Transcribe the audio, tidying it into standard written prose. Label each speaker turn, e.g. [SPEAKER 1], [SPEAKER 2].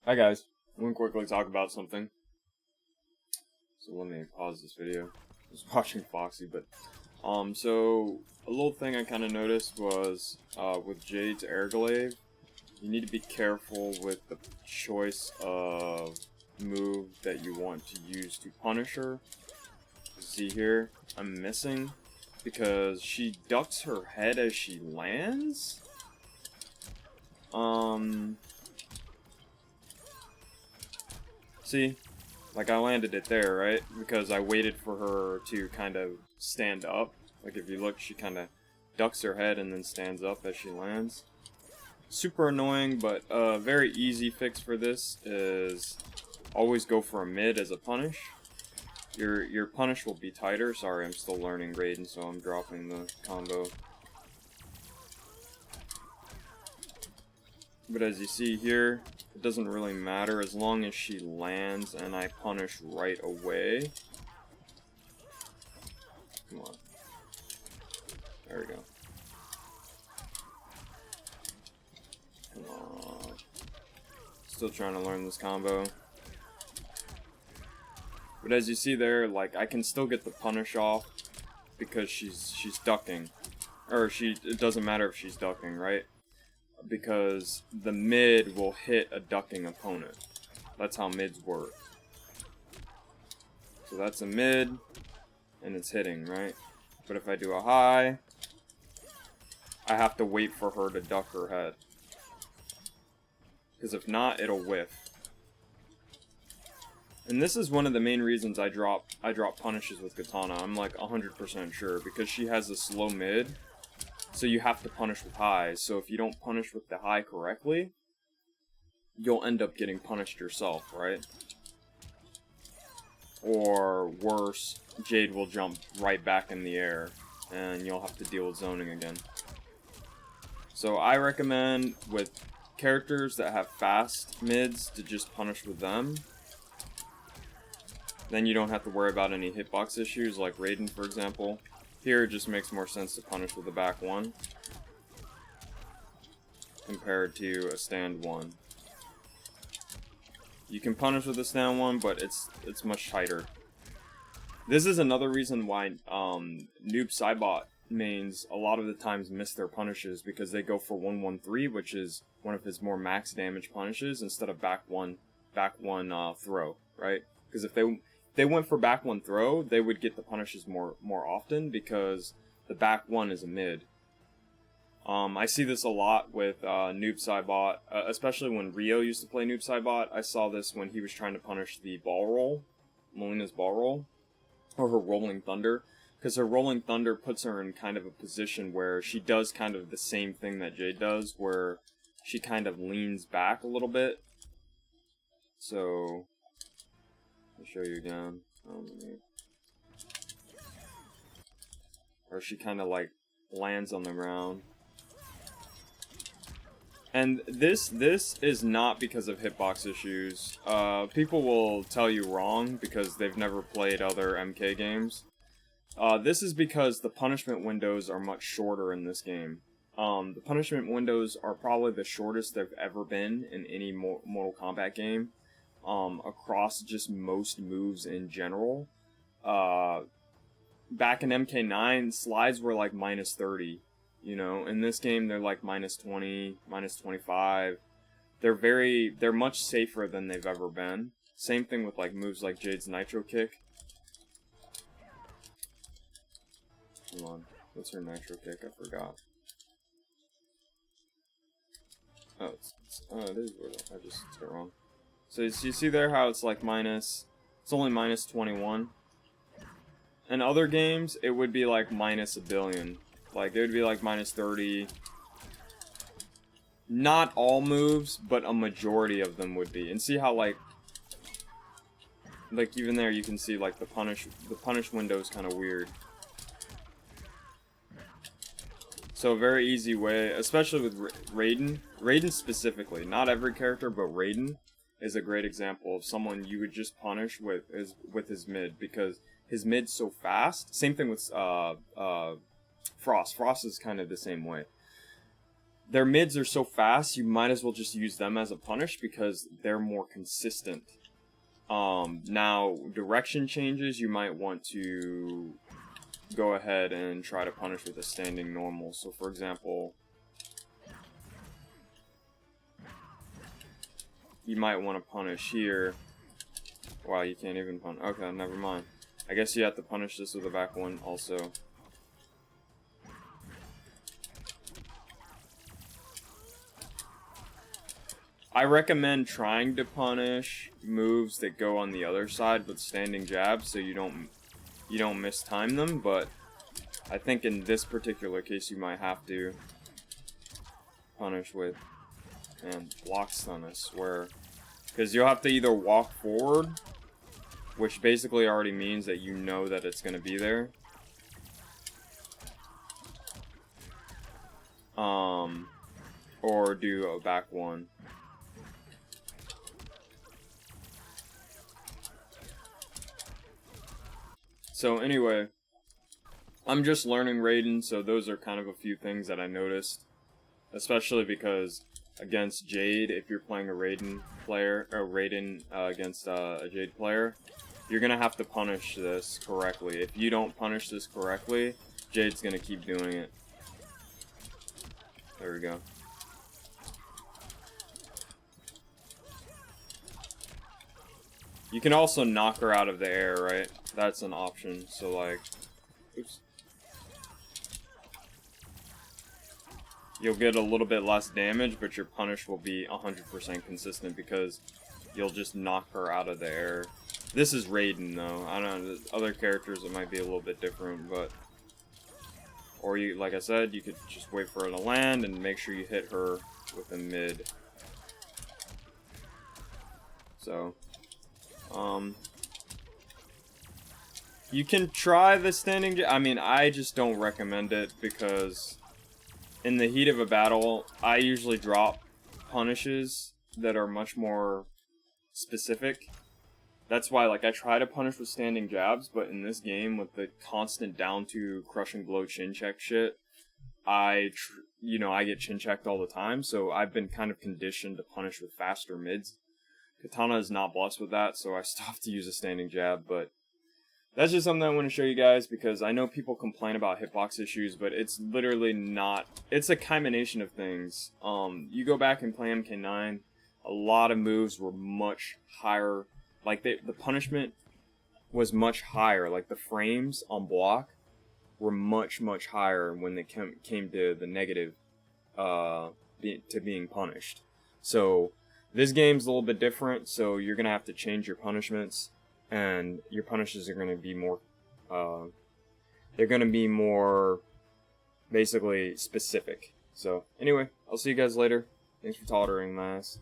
[SPEAKER 1] Hi guys, I'm gonna quickly talk about something. So let me pause this video. I was watching Foxy, but so a little thing I kind of noticed was with Jade's air glaive, you need to be careful with the choice of move that you want to use to punish her. See here, I'm missing because she ducks her head as she lands. See, like I landed it there, right? Because I waited for her to kind of stand up. Like if you look, she kind of ducks her head and then stands up as she lands. Super annoying, but a very easy fix for this is always go for a mid as a punish. Your punish will be tighter. Sorry, I'm still learning Raiden, so I'm dropping the combo. But as you see here, it doesn't really matter as long as she lands and I punish right away. Come on. There we go. Come on. Still trying to learn this combo. But as you see there, like I can still get the punish off because she's ducking. Or it doesn't matter if she's ducking, right? Because the mid will hit a ducking opponent. That's how mids work. So that's a mid, and it's hitting, right? But if I do a high, I have to wait for her to duck her head. Because if not, it'll whiff. And this is one of the main reasons I drop punishes with Katana. I'm like 100% sure, because she has a slow mid. So you have to punish with highs. So if you don't punish with the high correctly, you'll end up getting punished yourself, right? Or worse, Jade will jump right back in the air, and you'll have to deal with zoning again. So I recommend with characters that have fast mids to just punish with them. Then you don't have to worry about any hitbox issues like Raiden, for example. Here it just makes more sense to punish with the back one compared to a stand one. You can punish with a stand one, but it's much tighter. This is another reason why Noob Saibot mains a lot of the times miss their punishes, because they go for 1-1-3, which is one of his more max damage punishes, instead of back one throw, right? Because if they went for back one throw, they would get the punishes more often because the back one is a mid. I see this a lot with Noob Saibot, especially when Rio used to play Noob Saibot. I saw this when he was trying to punish the ball roll, Mileenas Ball roll, or her Rolling Thunder, because her Rolling Thunder puts her in kind of a position where she does kind of the same thing that Jade does, where she kind of leans back a little bit. So I'll show you again. Or she kind of like lands on the ground. And this is not because of hitbox issues. People will tell you wrong because they've never played other MK games. This is because the punishment windows are much shorter in this game. The punishment windows are probably the shortest they've ever been in any Mortal Kombat game. Across just most moves in general. Back in MK9, slides were like -30, you know. In this game, they're like -20, -25. They're much safer than they've ever been. Same thing with like moves like Jade's Nitro Kick. Come on, what's her Nitro Kick? I forgot. Oh, it is weird. I just said it wrong. So you see there how it's like it's only -21. In other games, it would be like -1 billion. Like, it would be like -30. Not all moves, but a majority of them would be. And see how like even there you can see like the punish window is kind of weird. So a very easy way, especially with Raiden specifically, not every character, but Raiden is a great example of someone you would just punish with his mid, because his mid's so fast. Same thing with Frost. Frost is kind of the same way. their mids are so fast, you might as well just use them as a punish because they're more consistent. Now, direction changes, you might want to go ahead and try to punish with a standing normal. So, for example, you might want to punish here. Wow, you can't even punish. Okay, never mind. I guess you have to punish this with a back one also. I recommend trying to punish moves that go on the other side with standing jabs so you don't mistime them, but I think in this particular case you might have to punish with and block stun, I swear. Because you'll have to either walk forward, which basically already means that you know that it's going to be there. Or do a back one. So anyway, I'm just learning Raiden, so those are kind of a few things that I noticed. Especially because against Jade, if you're playing a Raiden player, or Raiden against a Jade player, you're gonna have to punish this correctly. If you don't punish this correctly, Jade's gonna keep doing it. There we go. You can also knock her out of the air, right? That's an option, so like, oops. You'll get a little bit less damage, but your punish will be 100% consistent because you'll just knock her out of the air. This is Raiden, though. I don't know, other characters it might be a little bit different, but... Or you, like I said, you could just wait for her to land and make sure you hit her with a mid. So... you can try the standing... I mean, I just don't recommend it because in the heat of a battle, I usually drop punishes that are much more specific. That's why, like, I try to punish with standing jabs, but in this game, with the constant down to crushing blow chin check shit, I get chin checked all the time, so I've been kind of conditioned to punish with faster mids. Katana is not blessed with that, so I still have to use a standing jab, but that's just something I want to show you guys because I know people complain about hitbox issues, but it's literally not. It's a combination of things. You go back and play MK9, a lot of moves were much higher. Like, the punishment was much higher. Like, the frames on block were much, much higher when they came to the negative to being punished. So, this game's a little bit different, so you're going to have to change your punishments, and your punishes are going to be more, they're going to be more, basically, specific. So, anyway, I'll see you guys later. Thanks for tolerating my ass.